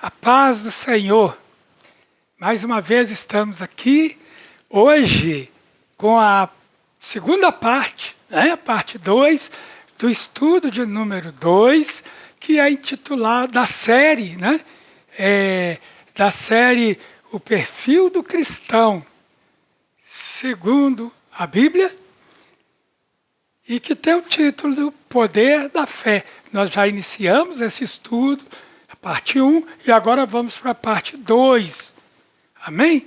A paz do Senhor. Mais uma vez estamos aqui hoje com a segunda parte, a parte 2 do estudo de número 2, que é intitulado da série, da série O Perfil do Cristão, segundo a Bíblia, e que tem o título do Poder da Fé. Nós já iniciamos esse estudo, a parte 1, e agora vamos para a parte 2. Amém?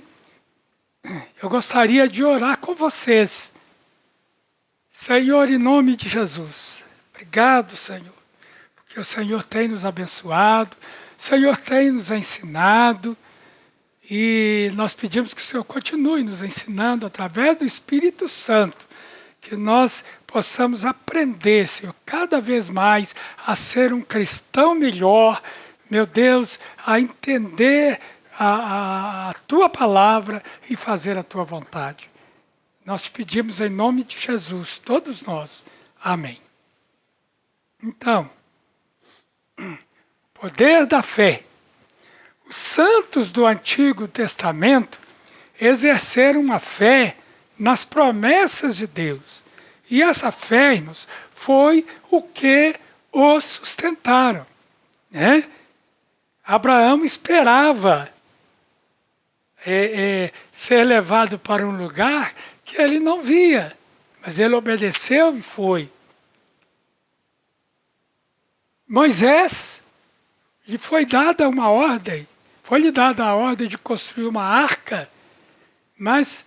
Eu gostaria de orar com vocês. Senhor, em nome de Jesus, obrigado, Senhor, porque o Senhor tem nos abençoado, o Senhor tem nos ensinado, e nós pedimos que o Senhor continue nos ensinando através do Espírito Santo, que nós possamos aprender, Senhor, cada vez mais a ser um cristão melhor, meu Deus, a entender a Tua palavra e fazer a Tua vontade. Nós te pedimos em nome de Jesus, todos nós. Amém. Então, poder da fé. Os santos do Antigo Testamento exerceram a fé nas promessas de Deus. E essa fé, irmãos, foi o que os sustentaram. Abraão esperava ser levado para um lugar que ele não via, mas ele obedeceu e foi. Moisés, lhe foi dada uma ordem, foi-lhe dada a ordem de construir uma arca, mas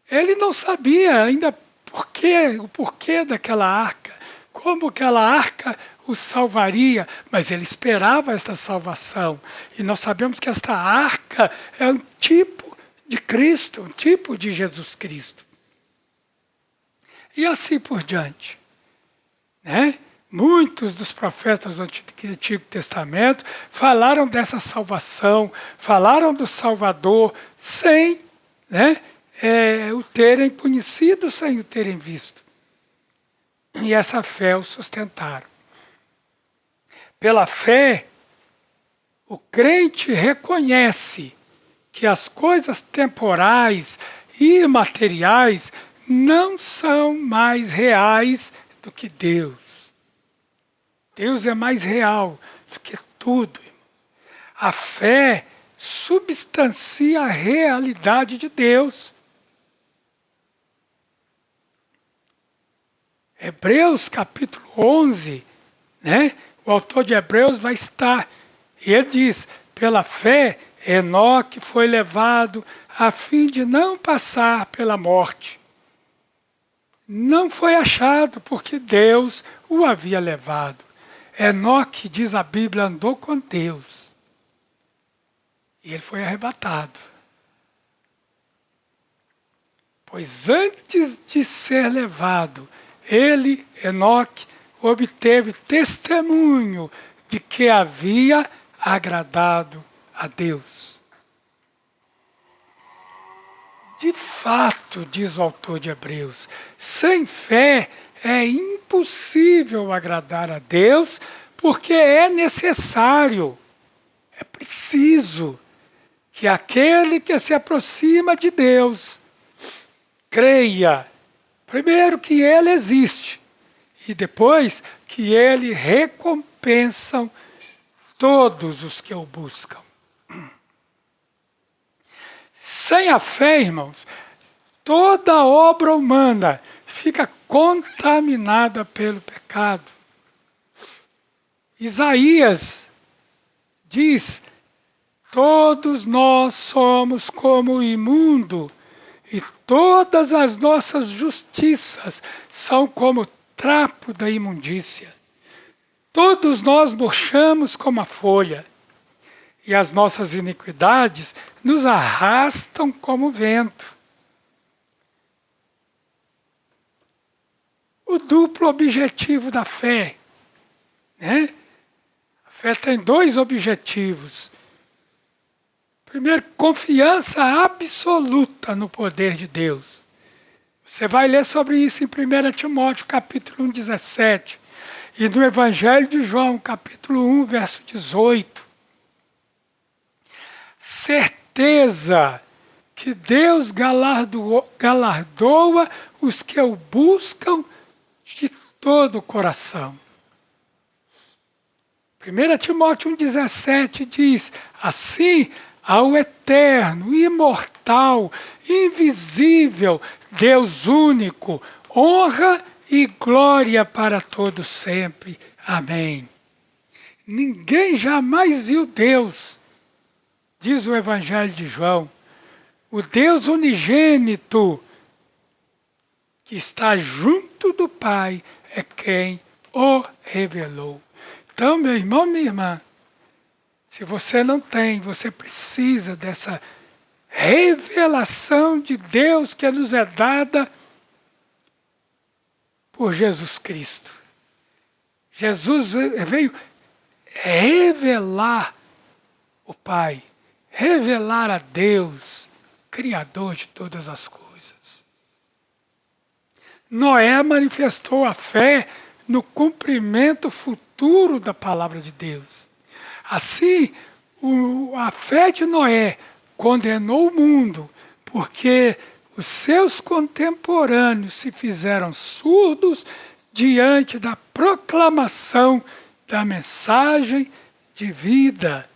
ele não sabia ainda o porquê daquela arca, como aquela arca o salvaria, mas ele esperava esta salvação. E nós sabemos que esta arca é um tipo de Cristo, um tipo de Jesus Cristo. E assim por diante. Muitos dos profetas do Antigo Testamento falaram dessa salvação, falaram do Salvador, sem o terem conhecido, sem o terem visto. E essa fé o sustentaram. Pela fé, o crente reconhece que as coisas temporais e imateriais não são mais reais do que Deus. Deus é mais real do que tudo. A fé substancia a realidade de Deus. Hebreus capítulo 11, o autor de Hebreus vai estar, e ele diz, pela fé, Enoque foi levado a fim de não passar pela morte. Não foi achado porque Deus o havia levado. Enoque, diz a Bíblia, andou com Deus. E ele foi arrebatado. Pois antes de ser levado, ele, Enoque, obteve testemunho de que havia agradado a Deus. De fato, diz o autor de Hebreus, sem fé é impossível agradar a Deus, porque é necessário, é preciso que aquele que se aproxima de Deus creia, primeiro, que Ele existe, e depois que Ele recompensa todos os que o buscam. Sem a fé, irmãos, toda obra humana fica contaminada pelo pecado. Isaías diz, todos nós somos como o imundo, e todas as nossas justiças são como trapo da imundícia. Todos nós murchamos como a folha, e as nossas iniquidades nos arrastam como vento. O duplo objetivo da fé. A fé tem dois objetivos. Primeiro, confiança absoluta no poder de Deus. Você vai ler sobre isso em 1 Timóteo, capítulo 1, 17. E no Evangelho de João, capítulo 1, verso 18. certeza que Deus galardoa os que o buscam de todo o coração. 1 Timóteo 1,17 diz: assim, ao eterno, imortal, invisível, Deus único, honra e glória para todos sempre. Amém. Ninguém jamais viu Deus, diz o Evangelho de João. O Deus unigênito, que está junto do Pai, é quem o revelou. Então, meu irmão, minha irmã, se você não tem, você precisa dessa revelação de Deus que nos é dada por Jesus Cristo. Jesus veio revelar o Pai, revelar a Deus, Criador de todas as coisas. Noé manifestou a fé no cumprimento futuro da palavra de Deus. Assim, a fé de Noé condenou o mundo, porque os seus contemporâneos se fizeram surdos diante da proclamação da mensagem de vida.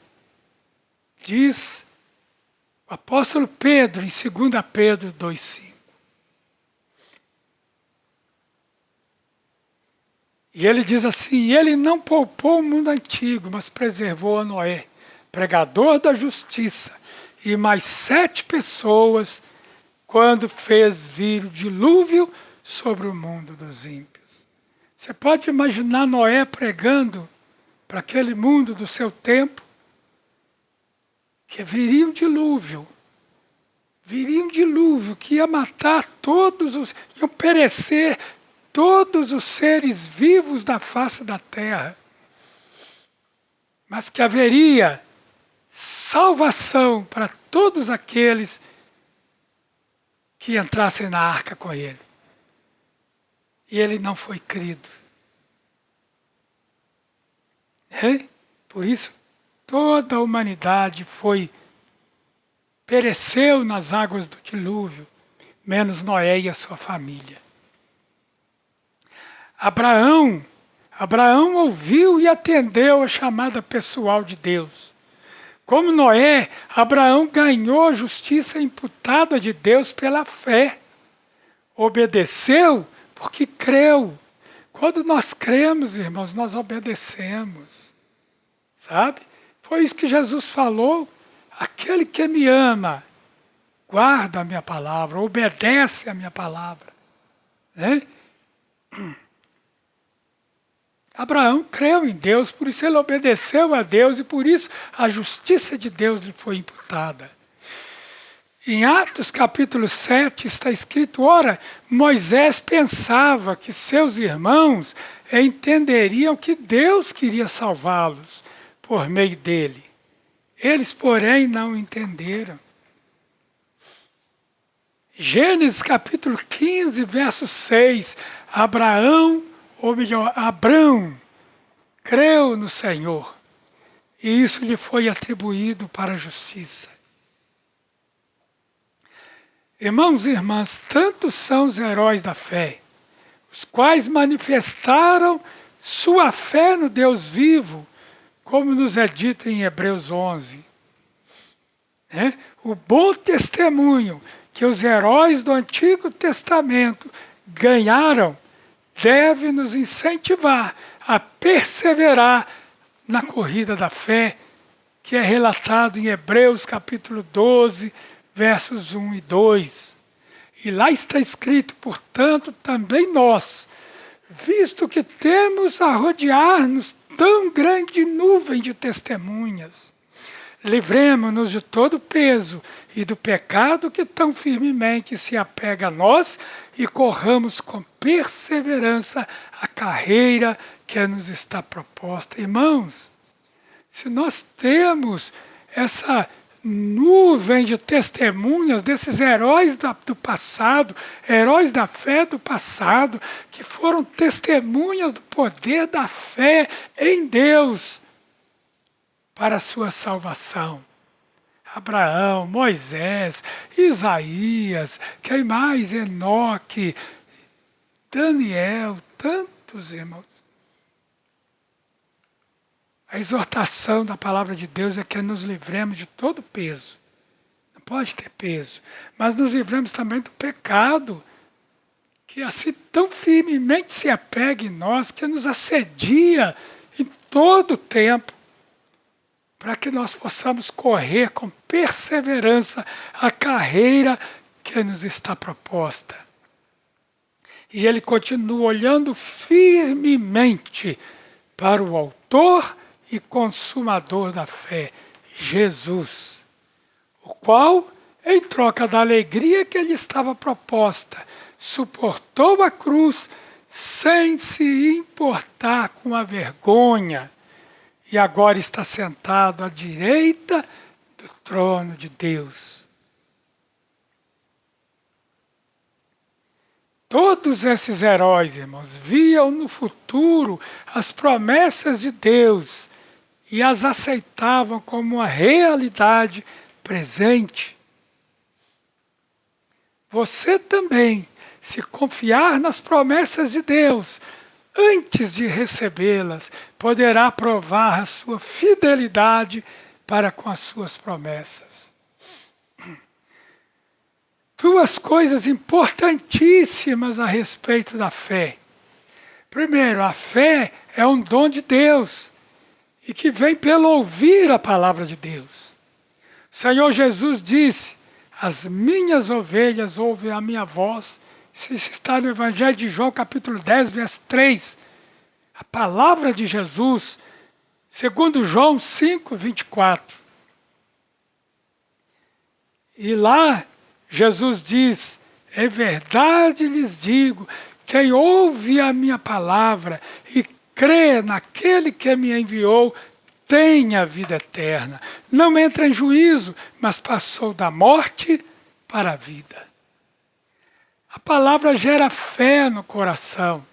Diz o apóstolo Pedro em 2 Pedro 2,5. E ele diz assim: ele não poupou o mundo antigo, mas preservou a Noé, pregador da justiça, e mais 7 pessoas, quando fez vir o dilúvio sobre o mundo dos ímpios. Você pode imaginar Noé pregando para aquele mundo do seu tempo, que viria um dilúvio que ia matar iam perecer todos os seres vivos da face da terra, mas que haveria salvação para todos aqueles que entrassem na arca com ele. E ele não foi crido. Por isso, toda a humanidade pereceu nas águas do dilúvio, menos Noé e a sua família. Abraão ouviu e atendeu a chamada pessoal de Deus. Como Noé, Abraão ganhou a justiça imputada de Deus pela fé. Obedeceu porque creu. Quando nós cremos, irmãos, nós obedecemos. Sabe? Foi isso que Jesus falou. Aquele que me ama, guarda a minha palavra, obedece a minha palavra. Né? Abraão creu em Deus, por isso ele obedeceu a Deus e por isso a justiça de Deus lhe foi imputada. Em Atos capítulo 7 está escrito: ora, Moisés pensava que seus irmãos entenderiam que Deus queria salvá-los por meio dele. Eles, porém, não entenderam. Gênesis capítulo 15, verso 6, Abrão, creu no Senhor, e isso lhe foi atribuído para a justiça. Irmãos e irmãs, tantos são os heróis da fé, os quais manifestaram sua fé no Deus vivo, como nos é dito em Hebreus 11. O bom testemunho que os heróis do Antigo Testamento ganharam deve nos incentivar a perseverar na corrida da fé, que é relatado em Hebreus capítulo 12, versos 1 e 2. E lá está escrito: portanto, também nós, visto que temos a rodear-nos tão grande nuvem de testemunhas, livremo-nos de todo o peso e do pecado que tão firmemente se apega a nós e corramos com perseverança a carreira que nos está proposta. Irmãos, se nós temos essa nuvem de testemunhas desses heróis do passado, heróis da fé do passado, que foram testemunhas do poder da fé em Deus para a sua salvação. Abraão, Moisés, Isaías, quem mais? Enoque, Daniel, tantos irmãos. A exortação da palavra de Deus é que nos livremos de todo peso. Não pode ter peso. Mas nos livremos também do pecado, que assim tão firmemente se apega em nós, que nos assedia em todo o tempo, para que nós possamos correr com perseverança a carreira que nos está proposta. E ele continua olhando firmemente para o autor e consumador da fé, Jesus, o qual, em troca da alegria que lhe estava proposta, suportou a cruz sem se importar com a vergonha, e agora está sentado à direita do trono de Deus. Todos esses heróis, irmãos, viam no futuro as promessas de Deus e as aceitavam como uma realidade presente. Você também, se confiar nas promessas de Deus, antes de recebê-las, poderá provar a sua fidelidade para com as suas promessas. Duas coisas importantíssimas a respeito da fé. Primeiro, a fé é um dom de Deus e que vem pelo ouvir a palavra de Deus. O Senhor Jesus disse: as minhas ovelhas ouvem a minha voz. Isso está no Evangelho de João, capítulo 10, verso 3. A palavra de Jesus, segundo João 5, 24. E lá, Jesus diz: é verdade lhes digo, quem ouve a minha palavra e crê naquele que me enviou, tem a vida eterna. Não entra em juízo, mas passou da morte para a vida. A palavra gera fé no coração.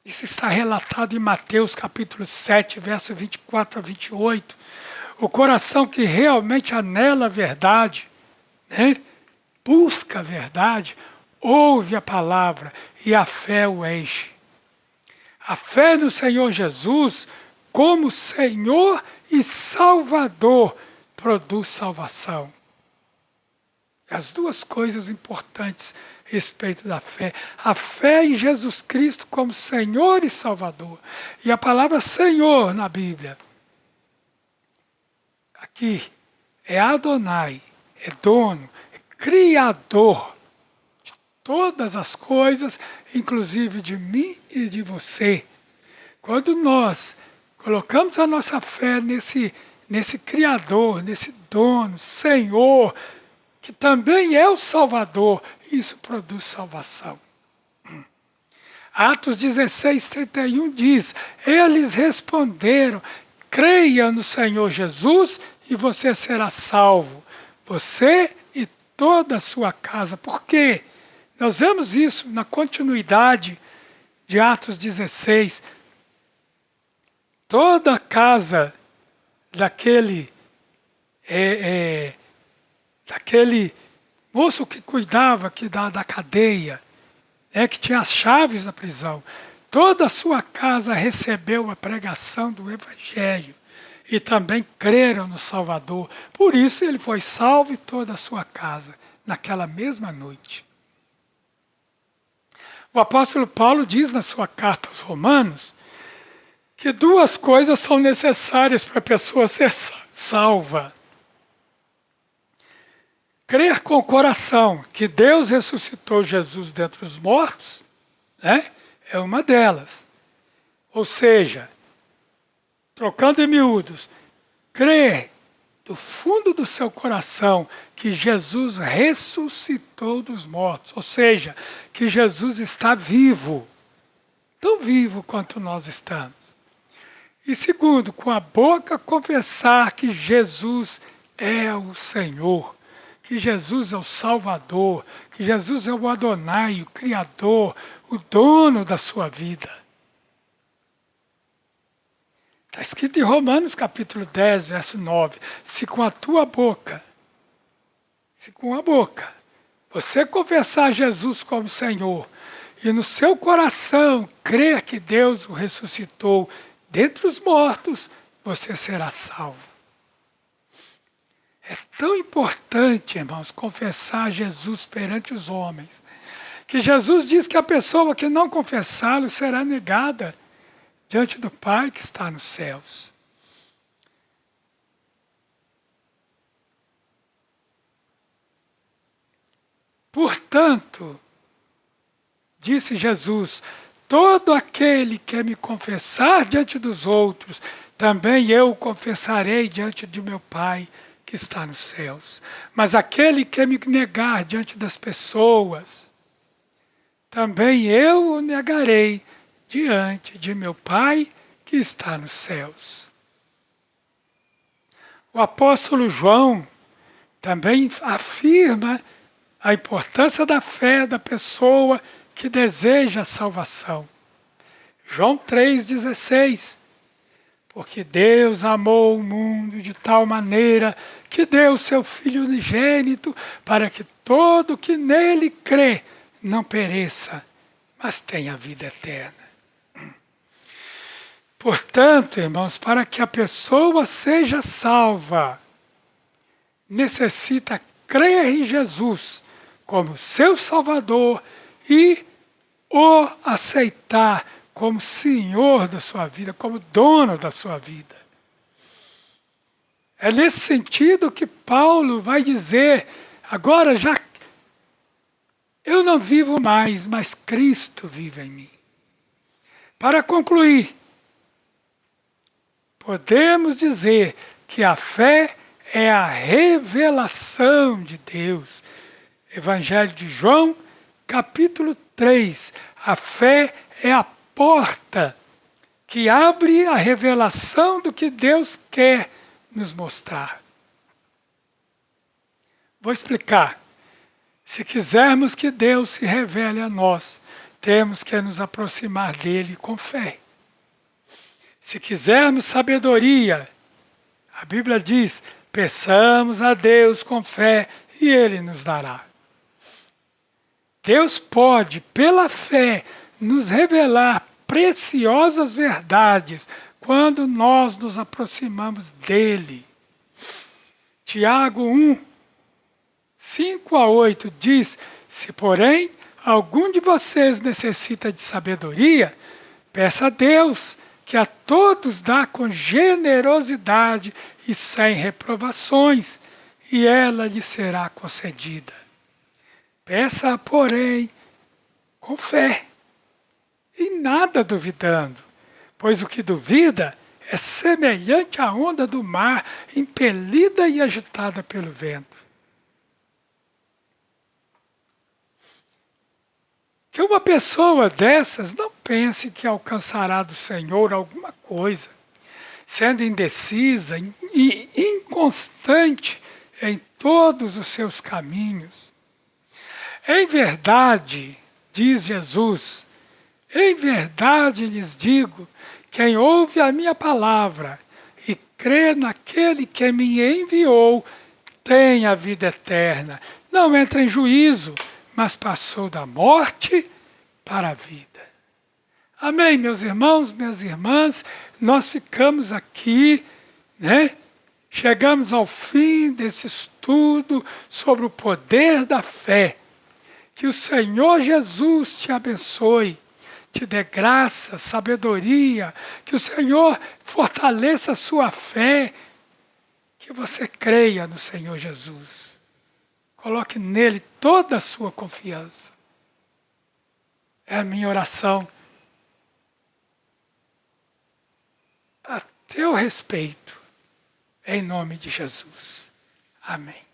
Isso está relatado em Mateus capítulo 7, verso 24 a 28. O coração que realmente anela a verdade, né? Busca a verdade, ouve a palavra e a fé o enche. A fé no Senhor Jesus, como Senhor e Salvador, produz salvação. As duas coisas importantes a respeito da fé. A fé em Jesus Cristo como Senhor e Salvador. E a palavra Senhor na Bíblia, aqui, é Adonai, é dono, é criador de todas as coisas, inclusive de mim e de você. Quando nós colocamos a nossa fé nesse Criador, nesse dono, Senhor, que também é o Salvador, isso produz salvação. Atos 16, 31 diz: eles responderam: creia no Senhor Jesus e você será salvo, você e toda a sua casa. Por quê? Nós vemos isso na continuidade de Atos 16. Toda a casa daquele moço que cuidava da cadeia, que tinha as chaves da prisão, toda a sua casa recebeu a pregação do Evangelho e também creram no Salvador. Por isso ele foi salvo e toda a sua casa, naquela mesma noite. O apóstolo Paulo diz na sua carta aos Romanos que duas coisas são necessárias para a pessoa ser salva. Crer com o coração que Deus ressuscitou Jesus dentre os mortos, é uma delas. Ou seja, trocando em miúdos, crer do fundo do seu coração que Jesus ressuscitou dos mortos. Ou seja, que Jesus está vivo, tão vivo quanto nós estamos. E segundo, com a boca confessar que Jesus é o Senhor, que Jesus é o Salvador, que Jesus é o Adonai, o Criador, o dono da sua vida. Está escrito em Romanos capítulo 10, verso 9. Se com a tua boca, você confessar Jesus como Senhor e no seu coração crer que Deus o ressuscitou dentre os mortos, você será salvo. É tão importante, irmãos, confessar Jesus perante os homens, que Jesus diz que a pessoa que não confessá-lo será negada diante do Pai que está nos céus. Portanto, disse Jesus, todo aquele que me confessar diante dos outros, também eu o confessarei diante de meu Pai que está nos céus. Mas aquele que me negar diante das pessoas, também eu o negarei diante de meu Pai que está nos céus. O apóstolo João também afirma a importância da fé da pessoa que deseja a salvação. João 3,16. Porque Deus amou o mundo de tal maneira que deu o seu Filho unigênito para que todo que nele crê não pereça, mas tenha vida eterna. Portanto, irmãos, para que a pessoa seja salva, necessita crer em Jesus como seu Salvador e o aceitar como Senhor da sua vida, como dono da sua vida. É nesse sentido que Paulo vai dizer, agora já eu não vivo mais, mas Cristo vive em mim. Para concluir, podemos dizer que a fé é a revelação de Deus. Evangelho de João, capítulo 3. A fé é a porta que abre a revelação do que Deus quer nos mostrar. Vou explicar. Se quisermos que Deus se revele a nós, temos que nos aproximar dele com fé. Se quisermos sabedoria, a Bíblia diz, peçamos a Deus com fé e ele nos dará. Deus pode, pela fé, nos revelar preciosas verdades quando nós nos aproximamos dele. Tiago 1, 5 a 8 diz, se porém algum de vocês necessita de sabedoria, peça a Deus, que a todos dá com generosidade e sem reprovações, e ela lhe será concedida. Peça, porém, com fé, e nada duvidando, pois o que duvida é semelhante à onda do mar, impelida e agitada pelo vento. Que uma pessoa dessas não pense que alcançará do Senhor alguma coisa, sendo indecisa e inconstante em todos os seus caminhos. Em verdade, diz Jesus, em verdade lhes digo, quem ouve a minha palavra e crê naquele que me enviou, tem a vida eterna. Não entra em juízo, mas passou da morte para a vida. Amém, meus irmãos, minhas irmãs, nós ficamos aqui, né? Chegamos ao fim desse estudo sobre o poder da fé. Que o Senhor Jesus te abençoe, te dê graça, sabedoria, que o Senhor fortaleça a sua fé, que você creia no Senhor Jesus. Coloque nele toda a sua confiança. É a minha oração a teu respeito, em nome de Jesus. Amém.